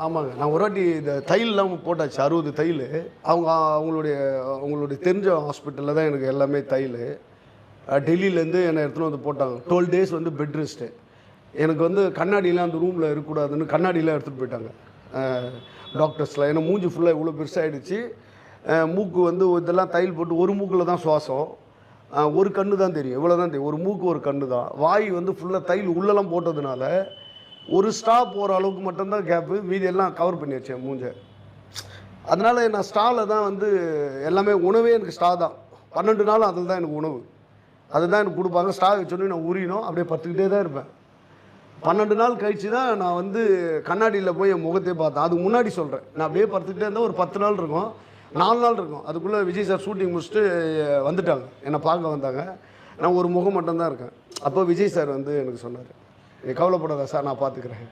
ஆமாங்க. நான் ஒரு வாட்டி இந்த தையல்லாம் போட்டாச்சு 60 தையல். அவங்களுடைய தெரிஞ்ச ஹாஸ்பிட்டலில் தான் எனக்கு எல்லாமே தையல். டெல்லியிலேருந்து என்னை எடுத்துன்னு வந்து போட்டாங்க. 12 டேஸ் வந்து பெட் ரெஸ்ட்டு. எனக்கு வந்து கண்ணாடிலாம் அந்த ரூமில் இருக்கக்கூடாதுன்னு கண்ணாடிலாம் எடுத்துகிட்டு போயிட்டாங்க டாக்டர்ஸ்லாம். ஏன்னா மூஞ்சி ஃபுல்லாக இவ்வளோ பெருசாகிடுச்சு. மூக்கு வந்து இதெல்லாம் தையல் போட்டு ஒரு மூக்கில் தான் சுவாசம். ஒரு கண்ணு தான் தெரியும், இவ்வளோ தான் தெரியும். ஒரு மூக்கு ஒரு கண்ணு தான். வாய் வந்து ஃபுல்லாக தையல் உள்ளெல்லாம் போட்டதுனால ஒரு ஸ்டா போகிற அளவுக்கு மட்டும்தான் கேப்பு, மீதி எல்லாம் கவர் பண்ணி வச்சேன் மூஞ்சை. அதனால் நான் ஸ்டாவில் தான் வந்து எல்லாமே, உணவே எனக்கு ஸ்டா தான். 12 நாள் அதில் தான் எனக்கு உணவு. அதுதான் எனக்கு கொடுப்பாங்க. ஸ்டா வச்சோன்னே நான் உரியணும், அப்படியே பத்துக்கிட்டே தான் இருப்பேன். 12 நாள் கழிச்சு தான் நான் வந்து கண்ணாடியில் போய் என் முகத்தையே பார்த்தேன். அதுக்கு முன்னாடி சொல்கிறேன், நான் அப்படியே படுத்துக்கிட்டே இருந்தால் ஒரு 10 நாள் இருக்கும், 4 நாள் இருக்கும். அதுக்குள்ளே விஜய் சார் ஷூட்டிங் முடிச்சுட்டு வந்துட்டாங்க, என்னை பார்க்க வந்தாங்க. நான் ஒரு முகம் மட்டும்தான் இருக்கேன். அப்போ விஜய் சார் வந்து எனக்கு சொன்னார், நீ கவலைப்படாத சார், நான் பார்த்துக்கிறேன்.